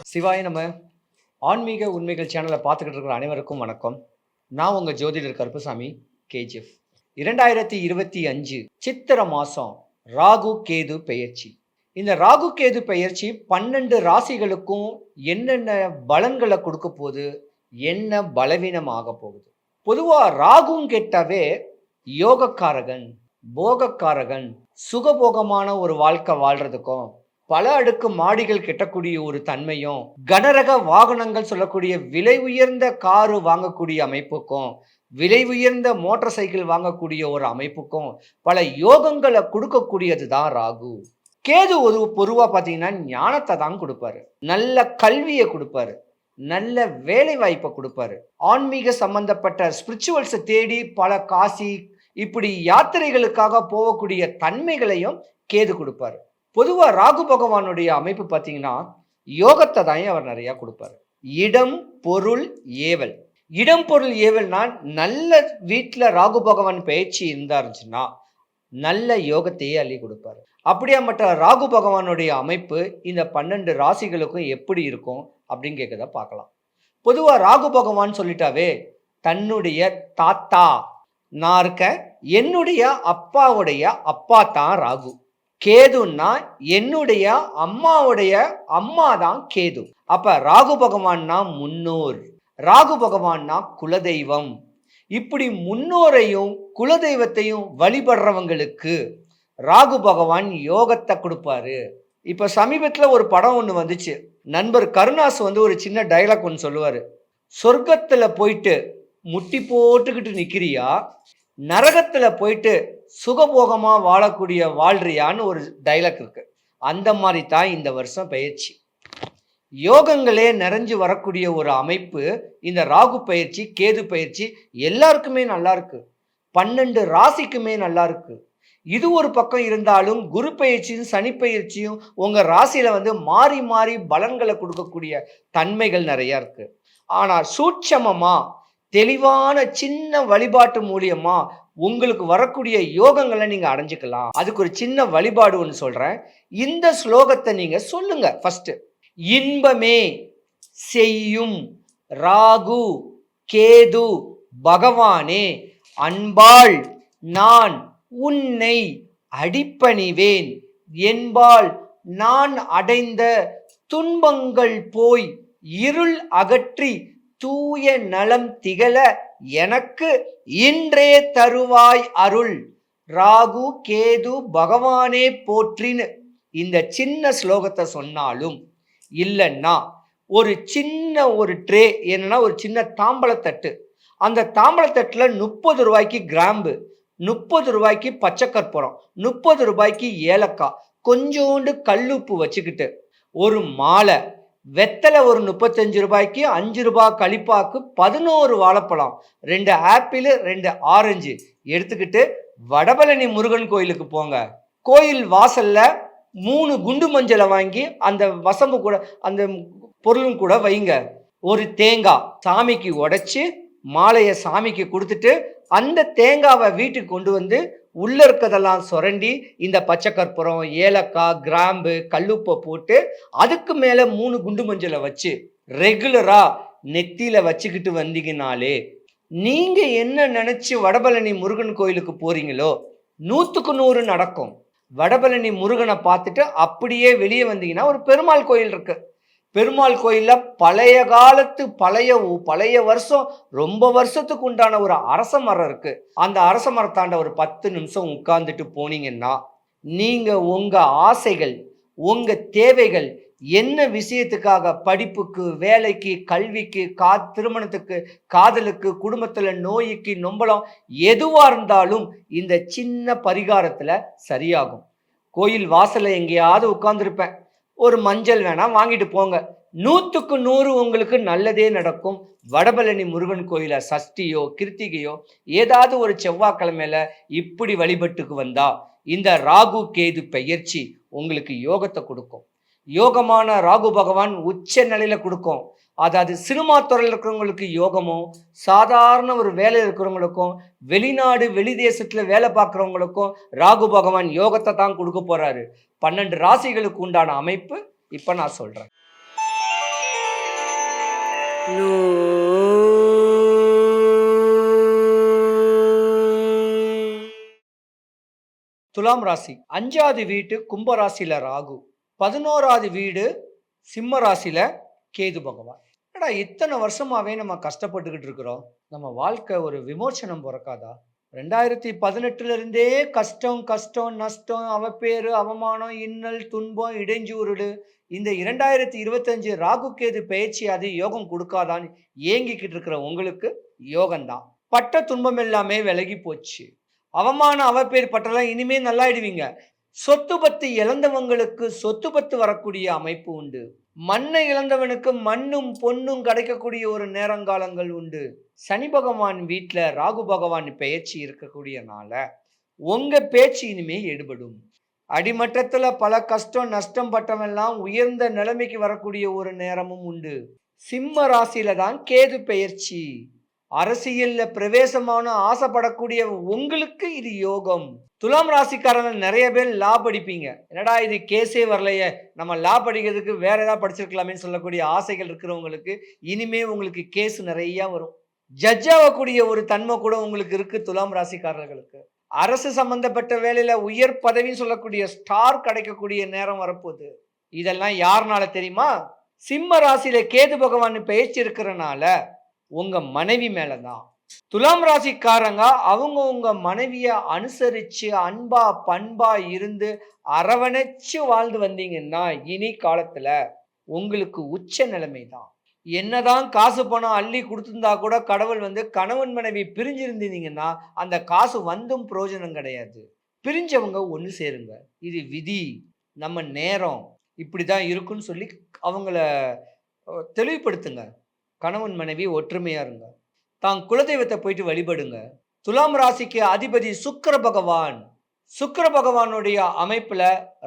சிவாய நம்ம ஆன்மீக உண்மைகள் சேனலை பார்த்துக்கிட்டு இருக்கிற அனைவருக்கும் வணக்கம். நான் உங்கள் ஜோதிடர் கருப்பசாமி கேஜிஎஃப். 2025 சித்திர மாதம் ராகு கேது பெயர்ச்சி. இந்த ராகு கேது பெயர்ச்சி 12 ராசிகளுக்கும் என்னென்ன பலன்களை கொடுக்க போகுது, என்ன பலவீனம் ஆக போகுது. பொதுவாக ராகுன்னு கேட்டாவே யோகக்காரகன், போகக்காரகன், சுகபோகமான ஒரு வாழ்க்கை வாழ்றதுக்கும், பல அடுக்கு மாடிகள் கெட்டக்கூடிய ஒரு தன்மையும், கனரக வாகனங்கள் சொல்லக்கூடிய விலை உயர்ந்த காரு வாங்கக்கூடிய அமைப்புக்கும், விலை உயர்ந்த மோட்டார் சைக்கிள் வாங்கக்கூடிய ஒரு அமைப்புக்கும் பல யோகங்களை கொடுக்கக்கூடியது தான் ராகு. கேது ஒரு பொதுவாக பார்த்தீங்கன்னா ஞானத்தை தான் கொடுப்பாரு, நல்ல கல்வியை கொடுப்பாரு, நல்ல வேலை வாய்ப்பை கொடுப்பாரு, ஆன்மீக சம்பந்தப்பட்ட ஸ்பிரிச்சுவல்ஸை தேடி பல காசி இப்படி யாத்திரைகளுக்காக போகக்கூடிய தன்மைகளையும் கேது கொடுப்பாரு. பொதுவாக ராகு பகவானுடைய அமைப்பு பார்த்தீங்கன்னா யோகத்தை தான் அவர் நிறையா கொடுப்பாரு. இடம் பொருள் ஏவல். இடம் பொருள் ஏவல்னா நல்ல வீட்டில் ராகு பகவான் பயிற்சி இருந்தாருச்சுன்னா நல்ல யோகத்தையே அள்ளி கொடுப்பாரு. அப்படியாப்பட்ட ராகு பகவானுடைய அமைப்பு இந்த 12 ராசிகளுக்கும் எப்படி இருக்கும் அப்படின்னு கேட்கறத பார்க்கலாம். பொதுவாக ராகு பகவான் சொல்லிட்டாவே தன்னுடைய தாத்தா நான் இருக்க, என்னுடைய அப்பாவுடைய அப்பா தான் ராகு. கேதுன்னா என்னுடைய அம்மாவுடைய அம்மா தான் கேது. அப்ப ராகு பகவான்னா முன்னோர், ராகு பகவான்னா குலதெய்வம். இப்படி முன்னோரையும் குலதெய்வத்தையும் வழிபடுறவங்களுக்கு ராகு பகவான் யோகத்தை கொடுப்பாரு. இப்ப சமீபத்துல ஒரு படம் ஒண்ணு வந்துச்சு. நண்பர் கருணாஸ் ஒரு சின்ன டைலாக் ஒன்று சொல்லுவாரு. சொர்க்கத்துல போயிட்டு முட்டி போட்டுக்கிட்டு நிக்கிறியா, நரகத்துல போயிட்டு சுகபோகமா வாழக்கூடிய வாழ்றியான்னு ஒரு டைலாக் இருக்கு. அந்த மாதிரி தான் இந்த வருஷம் பயிற்சி. யோகங்களே நிறைஞ்சு வரக்கூடிய ஒரு அமைப்பு இந்த ராகு பயிற்சி, கேது பயிற்சி எல்லாருக்குமே நல்லா இருக்கு. 12 ராசிக்குமே நல்லா இருக்கு. இது ஒரு பக்கம் இருந்தாலும் குரு பயிற்சியும் சனி பயிற்சியும் உங்க ராசியில மாறி மாறி பலன்களை கொடுக்கக்கூடிய தன்மைகள் நிறைய இருக்கு. ஆனா சூட்சமமா தெளிவான சின்ன வழிபாட்டு மூலியமா உங்களுக்கு வரக்கூடிய யோகங்களை நீங்க அடைஞ்சுக்கலாம். அதுக்கு ஒரு சின்ன வழிபாடு ஒன்று சொல்றேன். இந்த ஸ்லோகத்தை நீங்க சொல்லுங்க. ஃபர்ஸ்ட், இன்பமே செய்யும் ராகு கேது பகவானே, அன்பாள் நான் உன்னை அடிப்பணிவேன், என்பால் நான் அடைந்த துன்பங்கள் போய் இருள் அகற்றி தூய நலம் திகழ எனக்கு இன்றே தருவாய் அருள், ராகு கேது பகவானே போற்றின்னு இந்த சின்ன ஸ்லோகத்தை சொன்னாலும், இல்லைன்னா ஒரு சின்ன ஒரு ட்ரே, என்னன்னா ஒரு சின்ன தாம்பழத்தட்டு, அந்த தாம்பழத்தட்டுல 30 ரூபாய்க்கு கிராம்பு, 30 ரூபாய்க்கு பச்சை கற்பூரம், 30 ரூபாய்க்கு ஏலக்காய், கொஞ்சோண்டு கல்லுப்பு வச்சுக்கிட்டு ஒரு மாலை, வெத்தலை ஒரு 35 ரூபாய்க்கு 5 ரூபாய் களிப்பாக்கு, 11 வாழைப்பழம், 2 ஆப்பிள், 2 ஆரஞ்சு எடுத்துக்கிட்டு வடபழனி முருகன் கோயிலுக்கு போங்க. கோயில் வாசல்ல 3 குண்டு மஞ்சளை வாங்கி அந்த வசம்பு கூட அந்த பொருளும் கூட வைங்க. ஒரு தேங்காய் சாமிக்கு உடைச்சு மாலையை சாமிக்கு கொடுத்துட்டு அந்த தேங்காவை வீட்டுக்கு கொண்டு உள்ள இருக்கதெல்லாம் சுரண்டி இந்த பச்சை கற்பூரம், ஏலக்காய், கிராம்பு, கல்லுப்பை போட்டு அதுக்கு மேல 3 குண்டு மஞ்சளை வச்சு ரெகுலரா நெத்தியில வச்சுக்கிட்டு வந்தீங்கனாலே நீங்க என்ன நினைச்சு வடபழனி முருகன் கோயிலுக்கு போறீங்களோ 100க்கு 100 நடக்கும். வடபழனி முருகனை பார்த்துட்டு அப்படியே வெளியே வந்தீங்கன்னா ஒரு பெருமாள் கோயில் இருக்கு. பெருமாள் கோயில்ல பழைய காலத்து பழைய வருஷம் ரொம்ப வருஷத்துக்கு உண்டான ஒரு அரச மரம் இருக்கு. அந்த அரச மரத்தாண்ட ஒரு 10 நிமிஷம் உட்கார்ந்துட்டு போனீங்கன்னா நீங்க உங்க ஆசைகள், உங்க தேவைகள், என்ன விஷயத்துக்காக, படிப்புக்கு, வேலைக்கு, கல்விக்கு, திருமணத்துக்கு, காதலுக்கு, குடும்பத்துல நோய்க்கு, நொம்பலம் எதுவா இருந்தாலும் இந்த சின்ன பரிகாரத்துல சரியாகும். கோயில் வாசல்ல எங்கேயாவது உட்கார்ந்துருப்பேன், ஒரு மஞ்சள் வேணா வாங்கிட்டு போங்க, 100க்கு 100 உங்களுக்கு நல்லதே நடக்கும். வடபழனி முருகன் கோயில சஷ்டியோ கிருத்திகையோ ஏதாவது ஒரு செவ்வாய்க்கிழமையில இப்படி வழிபட்டுக்கு வந்தா இந்த ராகு கேது பெயர்ச்சி உங்களுக்கு யோகத்தை கொடுக்கும். யோகமான ராகு பகவான் உச்ச நிலையில கொடுக்கும். அதாவது சினிமா துறையில் இருக்கிறவங்களுக்கு யோகமும், சாதாரண ஒரு வேலை இருக்கிறவங்களுக்கும், வெளிநாடு வெளி தேசத்துல வேலை பார்க்குறவங்களுக்கும் ராகு பகவான் யோகத்தை தான் கொடுக்க போறாரு. 12 ராசிகளுக்கு உண்டான அமைப்பு இப்ப நான் சொல்றேன். துலாம் ராசி 5வது வீட்டு கும்ப ராசியில ராகு, 11வது வீடு சிம்ம ராசியில கேது பகவான். ஏடா இத்தனை வருஷமாவே நம்ம கஷ்டப்பட்டுக்கிட்டு இருக்கிறோம், நம்ம வாழ்க்கை ஒரு விமோசனம் பிறக்காதா? 2018 இருந்தே கஷ்டம் கஷ்டம் நஷ்டம் அவப்பேறு அவமானம் இன்னல் துன்பம் இடைஞ்சூருடு. இந்த 2025 ராகு கேது பயிற்சி அது யோகம் கொடுக்காதான்னு ஏங்கிக்கிட்டு இருக்கிற உங்களுக்கு யோகம்தான். பட்ட துன்பம் எல்லாமே விலகி போச்சு. அவமானம் அவப்பேர் பட்டெல்லாம் இனிமே நல்லாயிடுவீங்க. சொத்து பத்து இழந்தவங்களுக்கு சொத்து பத்து வரக்கூடிய அமைப்பு உண்டு. மண்ணை இழந்தவனுக்கு மண்ணும் பொன்னும் கிடைக்கக்கூடிய ஒரு நேரங்காலங்கள் உண்டு. சனி பகவான் வீட்டில் ராகு பகவான் பெயர்ச்சி இருக்கக்கூடியனால உங்க பேச்சு இனிமே எடுபடும். அடிமட்டத்துல பல கஷ்டம் நஷ்டம் பட்டவெல்லாம் உயர்ந்த நிலைமைக்கு வரக்கூடிய ஒரு நேரமும் உண்டு. சிம்ம ராசியில தான் கேது பெயர்ச்சி. அரசியல்ல பிரவேசமான ஆசைப்படக்கூடிய உங்களுக்கு இது யோகம். துலாம் ராசிக்காரங்க நிறைய பேர் லா படிப்பீங்க. என்னடா இது கேஸே வரலையே, நம்ம லா படிக்கிறதுக்கு வேற ஏதாவது படிச்சிருக்கலாமே சொல்லக்கூடிய ஆசைகள் இருக்கிறவங்களுக்கு இனிமே உங்களுக்கு கேஸ் நிறைய வரும். ஜட்ஜ் ஆகக்கூடிய ஒரு தன்மை கூட உங்களுக்கு இருக்கு. துலாம் ராசிக்காரர்களுக்கு அரசு சம்பந்தப்பட்ட வேலையில உயர் பதவின்னு சொல்லக்கூடிய ஸ்டார் கிடைக்கக்கூடிய நேரம் வரப்போகுது. இதெல்லாம் யாருனால தெரியுமா? சிம்ம ராசியில கேது பகவான் பெயர்ச்சி இருக்கிறனால உங்க மனைவி மேலதான். துலாம் ராசிக்காரங்க அவங்க உங்க மனைவிய அனுசரிச்சு அன்பா பண்பா இருந்து அரவணைச்சு வாழ்ந்து வந்தீங்கன்னா இனி காலத்துல உங்களுக்கு உச்ச நிலைமை தான். என்னதான் காசு பணம் அள்ளி கொடுத்திருந்தா கூட கடவுள் கணவன் மனைவி பிரிஞ்சிருந்தீங்கன்னா அந்த காசு வந்தும் பிரயோஜனம் கிடையாது. பிரிஞ்சவங்க ஒன்று சேருங்க, இது விதி, நம்ம நேரம் இப்படிதான் இருக்குன்னு சொல்லி அவங்கள தெளிவுபடுத்துங்க. கணவன் மனைவி ஒற்றுமையா இருங்க. தான் குலதெய்வத்தை போயிட்டு வழிபடுங்க. துலாம் ராசிக்கு அதிபதி சுக்கிர பகவான். சுக்கிர பகவானுடைய அமைப்புல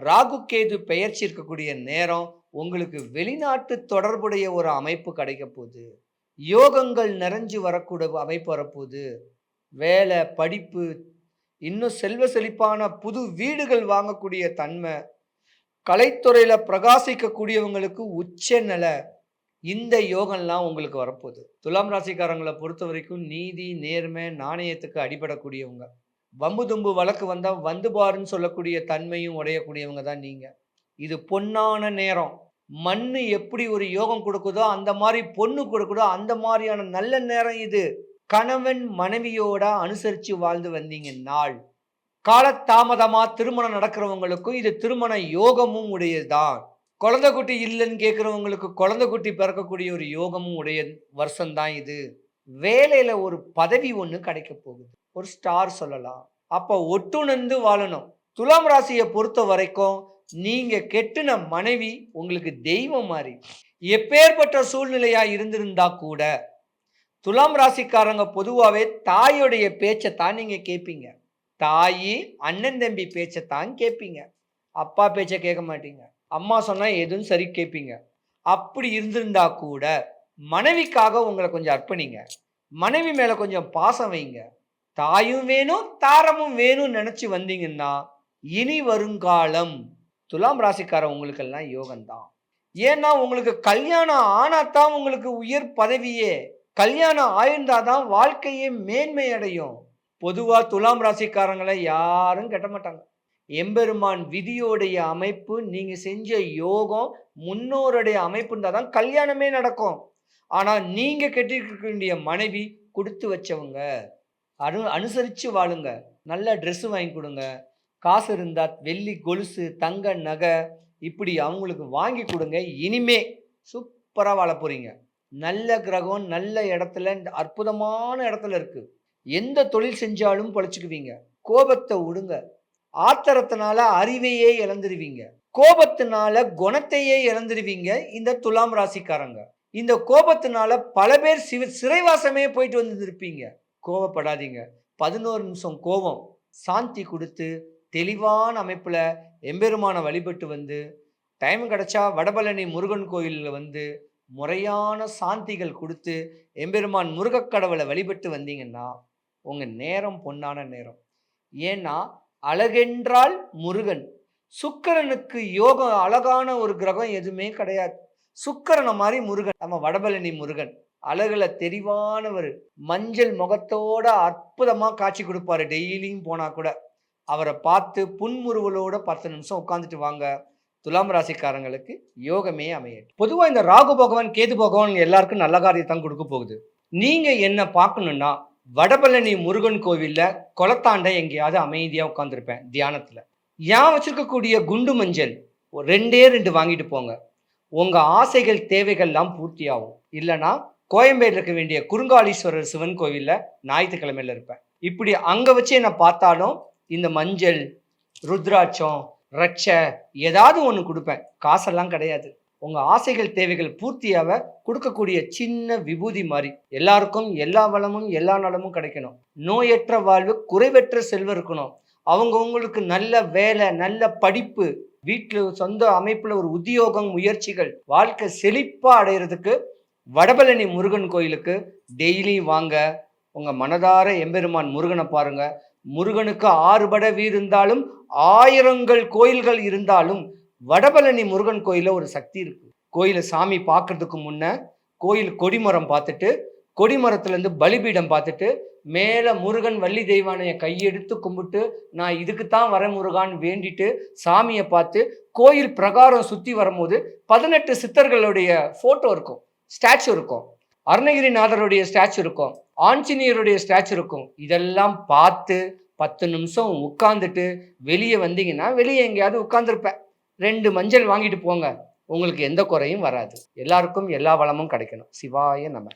ராகு கேது பெயர்ச்சி இருக்கக்கூடிய நேரம் உங்களுக்கு வெளிநாட்டு தொடர்புடைய ஒரு அமைப்பு கிடைக்க போகுது. யோகங்கள் நிறைஞ்சு வரக்கூடிய அமைப்பு வரப்போகுது. வேலை படிப்பு இன்னும் செல்வ செழிப்பான புது வீடுகள் வாங்கக்கூடிய தன்மை, கலைத்துறையில பிரகாசிக்கக்கூடியவங்களுக்கு உச்ச நிலை, இந்த யோகம்லாம் உங்களுக்கு வரப்போகுது. துலாம் ராசிக்காரங்களை பொறுத்த வரைக்கும் நீதி நேர்மை நாணயத்துக்கு அடிபடக்கூடியவங்க. வம்பு தும்பு வழக்கு வந்தா வந்து பாருன்னு சொல்லக்கூடிய தன்மையும் உடையக்கூடியவங்க தான் நீங்க. இது பொன்னான நேரம். மண்ணு எப்படி ஒரு யோகம் கொடுக்குதோ அந்த மாதிரி பொண்ணு கொடுக்குதோ அந்த மாதிரியான நல்ல நேரம் இது. கணவன் மனைவியோட அனுசரித்து வாழ்ந்து வந்தீங்க நாள். காலதாமதமா திருமணம் நடக்கிறவங்களுக்கும் இது திருமண யோகமும் உடையதுதான். குழந்தை குட்டி இல்லைன்னு கேட்குறவங்களுக்கு குழந்தை குட்டி பிறக்கக்கூடிய ஒரு யோகமும் உடைய வருஷம்தான் இது. வேலையில ஒரு பதவி ஒன்று கிடைக்க போகுது, ஒரு ஸ்டார் சொல்லலாம். அப்போ ஒட்டுணர்ந்து வாழணும். துலாம் ராசியை பொறுத்த வரைக்கும் நீங்க கெட்டுன மனைவி உங்களுக்கு தெய்வம் மாதிரி. எப்பேற்பட்ட சூழ்நிலையா இருந்திருந்தா கூட துலாம் ராசிக்காரங்க பொதுவாகவே தாயோடைய பேச்சைத்தான் நீங்க கேட்பீங்க. தாயி அண்ணன் தம்பி பேச்சைத்தான் கேட்பீங்க. அப்பா பேச்சை கேட்க மாட்டீங்க. அம்மா சொன்னா எதுவும் சரி கேட்பீங்க. அப்படி இருந்திருந்தா கூட மனைவிக்காக உங்களை கொஞ்சம் அர்ப்பணிங்க. மனைவி மேல கொஞ்சம் பாசம் வைங்க. தாயும் வேணும் தாரமும் வேணும் நினைச்சு வந்தீங்கன்னா இனி வருங்காலம் துலாம் ராசிக்காரன் உங்களுக்கெல்லாம் யோகம்தான். ஏன்னா உங்களுக்கு கல்யாணம் ஆனாதான் உங்களுக்கு உயர் பதவியே. கல்யாணம் ஆயிருந்தாதான் வாழ்க்கையே மேன்மை அடையும். பொதுவா துலாம் ராசிக்காரங்களை யாரும் கட்ட மாட்டாங்க. எம்பெருமான் விதியோடைய அமைப்பு, நீங்க செஞ்ச யோகம், முன்னோருடைய அமைப்பு இருந்தால் தான் கல்யாணமே நடக்கும். ஆனா நீங்க கட்டிருக்க வேண்டிய மனைவி கொடுத்து வச்சவங்க. அனுசரிச்சு வாழுங்க. நல்ல ட்ரெஸ் வாங்கி கொடுங்க. காசு இருந்தா வெள்ளி கொலுசு தங்க நகை இப்படி அவங்களுக்கு வாங்கி கொடுங்க. இனிமே சூப்பரா வாழ போறீங்க. நல்ல கிரகம் நல்ல இடத்துல, அற்புதமான இடத்துல இருக்கு. எந்த தொழில் செஞ்சாலும் பொழைச்சுக்குவீங்க. கோபத்தை விடுங்க. ஆத்திரத்தினால அறிவையே இழந்துருவீங்க. கோபத்தினால குணத்தையே இழந்துருவீங்க. இந்த துலாம் ராசிக்காரங்க இந்த கோபத்தினால பல பேர் சிறைவாசமே போயிட்டு வந்துருப்பீங்க. கோபப்படாதீங்க. 11 நிமிஷம் கோபம் சாந்தி கொடுத்து தெளிவான அமைப்புல எம்பெருமான வழிபட்டு வந்து டைம் கிடைச்சா வடபழனி முருகன் கோயிலில் வந்து முறையான சாந்திகள் கொடுத்து எம்பெருமான் முருகக்கடவுளை வழிபட்டு வந்தீங்கன்னா உங்கள் நேரம் பொன்னான நேரம். ஏன்னா அழகென்றால் முருகன். சுக்கிரனுக்கு யோகம் அழகான ஒரு கிரகம் எதுவுமே கிடையாது. சுக்கிரனை மாதிரி முருகன், நம்ம வடபழனி முருகன் அழகுல தெரிவானவர். மஞ்சள் முகத்தோட அற்புதமா காட்சி கொடுப்பாரு. டெய்லியும் போனா கூட அவரை பார்த்து புன்முறுவலோட 10 நிமிஷம் உட்காந்துட்டு வாங்க. துலாம் ராசிக்காரங்களுக்கு யோகமே அமையும். பொதுவா இந்த ராகு பகவான் கேது பகவான் எல்லாருக்கும் நல்ல காரியத்தான் கொடுக்க போகுது. நீங்க என்ன பார்க்கணும்னா வடபழனி முருகன் கோவில்ல குளத்தாண்ட எங்கேயாவது அமைதியா உட்காந்துருப்பேன் தியானத்துல. ஏன் வச்சிருக்கக்கூடிய குண்டு மஞ்சள் 2 வாங்கிட்டு போங்க. உங்க ஆசைகள் தேவைகள்லாம் பூர்த்தி ஆகும். இல்லைன்னா கோயம்பேடுல இருக்க வேண்டிய குறுங்காலீஸ்வரர் சிவன் கோவில்ல ஞாயிற்றுக்கிழமையில இருப்பேன். இப்படி அங்க வச்சு என்ன பார்த்தாலும் இந்த மஞ்சள், ருத்ராட்சம், ரட்ச ஏதாவது ஒன்று கொடுப்பேன். காசெல்லாம் கிடையாது. உங்க ஆசைகள் தேவைகள் பூர்த்தியாவ கொடுக்கக்கூடிய சின்ன விபூதி மாதிரி. எல்லாருக்கும் எல்லா வளமும் எல்லா நலமும் கிடைக்கணும். நோயற்ற வாழ்வு, குறைவற்ற செல்வம் இருக்கணும். அவங்களுக்கு நல்ல வேலை, நல்ல படிப்பு, வீட்டில் சொந்த அமைப்புல ஒரு உத்தியோகம், முயற்சிகள், வாழ்க்கை செழிப்பா அடைகிறதுக்கு வடபழனி முருகன் கோயிலுக்கு டெய்லி வாங்க. உங்க மனதார எம்பெருமான் முருகனை பாருங்க. முருகனுக்கு 6 பட வீடு இருந்தாலும் 1000 கோயில்கள் இருந்தாலும் வடபழனி முருகன் கோயில ஒரு சக்தி இருக்கு. கோயில சாமி பார்க்கறதுக்கு முன்ன கோயில் கொடிமரம் பார்த்துட்டு, கொடிமரத்துல இருந்து பலிபீடம் பார்த்துட்டு, மேல முருகன் வள்ளி தெய்வானைய கையெடுத்து கும்பிட்டு நான் இதுக்குத்தான் வர முருகான்னு வேண்டிட்டு சாமியை பார்த்து கோயில் பிரகாரம் சுத்தி வரும்போது 18 சித்தர்களுடைய போட்டோ இருக்கும், ஸ்டாச்சு இருக்கும், அருணகிரிநாதருடைய ஸ்டாச்சு இருக்கும், ஆஞ்சநேயருடைய ஸ்டாச்சு இருக்கும். இதெல்லாம் பார்த்து 10 நிமிஷம் உட்கார்ந்துட்டு வெளியே வந்தீங்கன்னா, வெளியே எங்கேயாவது உட்கார்ந்துருப்பேன். 2 மஞ்சள் வாங்கிட்டு போங்க. உங்களுக்கு எந்த குறையும் வராது. எல்லாருக்கும் எல்லா வளமும் கிடைக்கணும். சிவாய நம.